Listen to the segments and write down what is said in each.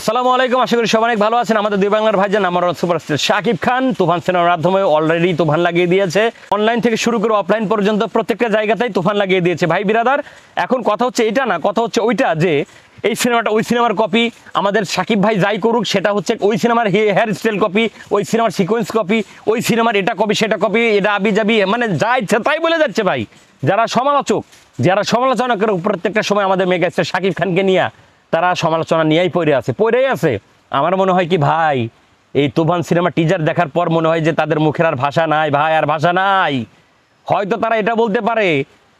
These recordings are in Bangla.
আসসালামু আলাইকুম, আশা করি সবাই অনেক ভালো আছেন। আমাদের দুই বাংলার ভাইজান আমার সুপারস্টার শাকিব খান তুফান সিনেমার মাধ্যমে অলরেডি তুফান লাগিয়ে দিয়েছে। অনলাইন থেকে শুরু করে অফলাইন পর্যন্ত প্রত্যেকটা জায়গাতেই তুফান লাগিয়ে দিয়েছে। ভাই বিরাদার, এখন কথা হচ্ছে এটা না, কথা হচ্ছে ওইটা যে এই সিনেমাটা ওই সিনেমার কপি। আমাদের শাকিব ভাই যাই করুক সেটা হচ্ছে ওই সিনেমার হেয়ার স্টাইল কপি, ওই সিনেমার সিকোয়েন্স কপি, ওই সিনেমার এটা কপি সেটা কপি, এটা আবি যাবি, মানে যা ইচ্ছা তাই বলে যাচ্ছে ভাই। যারা সমালোচক, যারা সমালোচনা করে প্রত্যেকটা সময় আমাদের মেগা স্টার শাকিব খানকে নিয়ে, তারা সমালোচনা নিয়েই পড়েই আছে। আমার মনে হয় কি ভাই, এই তুফান সিনেমা টিজার দেখার পর মনে হয় যে তাদের মুখের আর ভাষা নাই ভাই, আর ভাষা নাই। হয়তো তারা এটা বলতে পারে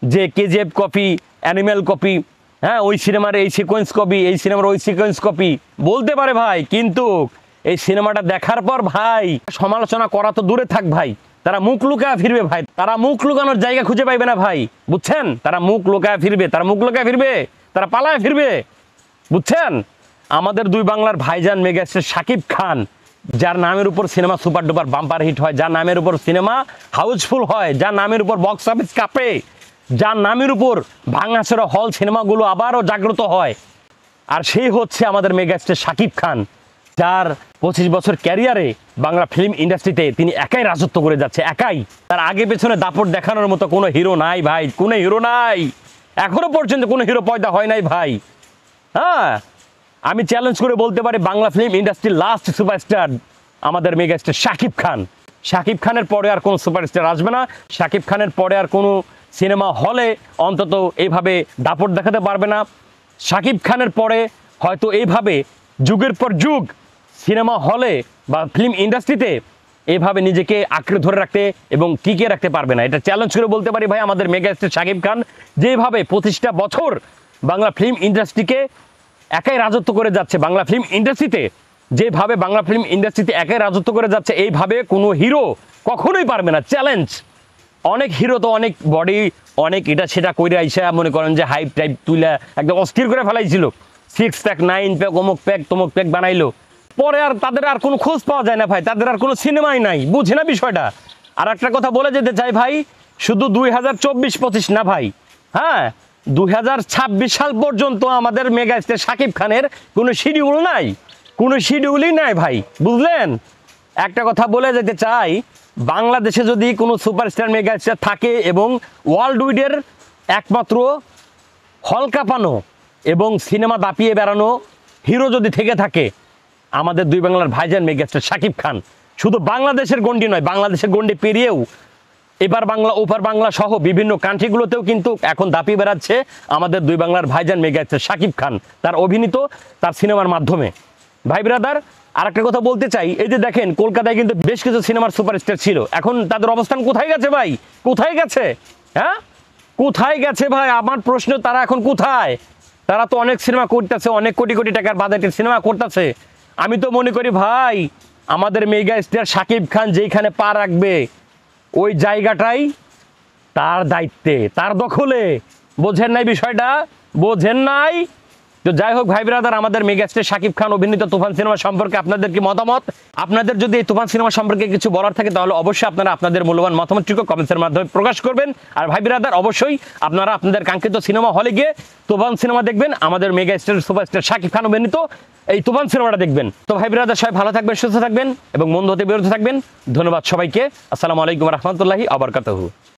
যে কেজিএফ কপি, অ্যানিমেল কপি, হ্যাঁ ওই সিনেমার এই সিকোয়েন্স কপি, এই সিনেমার ওই সিকোয়েন্স কপি বলতে পারে ভাই, কিন্তু এই সিনেমাটা দেখার পর ভাই সমালোচনা করা তো দূরে থাক ভাই, তারা মুখ লুকায় ফিরবে ভাই। তারা মুখ লুকানোর জায়গা খুঁজে পাইবে না ভাই, বুঝছেন? তারা মুখ লুকায় ফিরবে, তারা পালায় ফিরবে, বুঝছেন? আমাদের দুই বাংলার ভাইজান মেগাস্টার শাকিব খান, যার নামের উপর cinema super duper bumper hit হয়, যার নামের উপর সিনেমা হাউসফুল হয়, যার নামের উপর বক্স অফিস কাঁপে, যার নামের উপর ভাঙাচোরা হল সিনেমাগুলো আবারও জাগ্রত হয়, আর সেই হচ্ছে আমাদের মেগাস্টার শাকিব খান, যার 25 বছর ক্যারিয়ারে বাংলা ফিল্ম ইন্ডাস্ট্রিতে তিনি একাই রাজত্ব করে যাচ্ছে, একাই। তার আগে পেছনে দাপট দেখানোর মতো কোনো হিরো নাই ভাই, কোনো হিরো নাই, এখনো পর্যন্ত কোনো হিরো পয়দা হয় নাই ভাই। হ্যাঁ, আমি চ্যালেঞ্জ করে বলতে পারি বাংলা ফিল্ম ইন্ডাস্ট্রির লাস্ট সুপারস্টার আমাদের মেগাস্টার শাকিব খান। শাকিব খানের পরে আর কোনো সুপারস্টার আসবে না। শাকিব খানের পরে আর কোনো সিনেমা হলে অন্তত এইভাবে দাপট দেখাতে পারবে না। শাকিব খানের পরে হয়তো এইভাবে যুগের পর যুগ সিনেমা হলে বা ফিল্ম ইন্ডাস্ট্রিতে এইভাবে নিজেকে আঁকড়ে ধরে রাখতে এবং টিকে রাখতে পারবে না। এটা চ্যালেঞ্জ করে বলতে পারি ভাই, আমাদের মেগাস্টার শাকিব খান যেভাবে 25টা বছর বাংলা ফিল্ম ইন্ডাস্ট্রিকে একাই রাজত্ব করে যাচ্ছে, বাংলা ফিল্ম ইন্ডাস্ট্রিতে যেভাবে বাংলা ফিল্ম ইন্ডাস্ট্রিতে একাই রাজত্ব করে যাচ্ছে, এইভাবে কোনো হিরো কখনোই পারবে না। চ্যালেঞ্জ। অনেক হিরো তো অনেক বডি, অনেক এটা সেটা কইরে আইসা মনে করেন যে হাইপ টাইপ তুইলা একদম অস্থির করে ফেলাইছিল, 6 প্যাক 9 প্যাক অমুক প্যাক তমুক প্যাক বানাইলো, পরে আর তাদের আর কোনো খোঁজ পাওয়া যায় না ভাই, তাদের আর কোনো সিনেমাই নাই, বুঝে না বিষয়টা। আর একটা কথা বলে যেতে চাই ভাই, শুধু 2024-25 না ভাই, হ্যাঁ 2026 সাল পর্যন্ত আমাদের মেগাস্টার শাকিব খানের কোনো শিডিউল নাই, কোনো শিডিউলই নাই ভাই, বুঝলেন? একটা কথা বলে যেতে চাই, বাংলাদেশে যদি কোনো সুপারস্টার মেগাস্টার থাকে এবং ওয়ার্ল্ড উইডের একমাত্র হল কাঁপানো এবং সিনেমা দাপিয়ে বেড়ানো হিরো যদি থেকে থাকে, আমাদের দুই বাংলার ভাইজান মেগাস্টার শাকিব খান। শুধু বাংলাদেশের গণ্ডি নয়, বাংলাদেশের গণ্ডি পেরিয়েও এবার বাংলা ওপার বাংলা সহ বিভিন্ন কান্ট্রিগুলোতেও কিন্তু এখন দাপিয়ে বেড়াচ্ছে আমাদের দুই বাংলার ভাইজান মেগাস্টার শাকিব খান, তার অভিনীত তার সিনেমার মাধ্যমে। ভাই ব্রাদার, আর একটা কথা বলতে চাই, এই যে দেখেন কলকাতায় কিন্তু বেশ কিছু সিনেমার সুপারস্টার ছিল, এখন তাদের অবস্থান কোথায় গেছে ভাই? কোথায় গেছে? হ্যাঁ কোথায় গেছে ভাই? আমার প্রশ্ন, তারা এখন কোথায়? তারা তো অনেক সিনেমা করতেছে, অনেক কোটি কোটি টাকার বাজেটের সিনেমা করতেছে। আমি তো মনে করি ভাই, আমাদের মেগাস্টার শাকিব খান যেইখানে পা রাখবে ওই জায়গাটাই তার দায়িত্বে, তার দখলে। বোঝেন নাই বিষয়টা? বোঝেন নাই? তো যাই হোক ভাই ব্রাদার, আমাদের মেগাস্টার শাকিব খান অভিনীত তুফান সিনেমা সম্পর্কে আপনাদের কি মতামত? আপনাদের যদি এই তুফান সিনেমা সম্পর্কে কিছু বলার থাকে তাহলে অবশ্যই আপনারা আপনাদের মূল্যবান মতামতটুকু কমেন্টসের মাধ্যমে প্রকাশ করবেন। আর ভাই ব্রাদার, অবশ্যই আপনারা আপনাদের কাঙ্ক্ষিত সিনেমা হলে গিয়ে তুফান সিনেমা দেখবেন, আমাদের মেগাস্টার সুপারস্টার শাকিব খান অভিনীত এই তুফান সিনেমাটা দেখবেন। তো ভাই ব্রাদার, সবাই ভালো থাকবেন, সুস্থ থাকবেন এবং মন্দ হতে বিরত থাকবেন। ধন্যবাদ সবাইকে। আসসালামু আলাইকুম রহমতুল্লাহি আবরকাতুহু।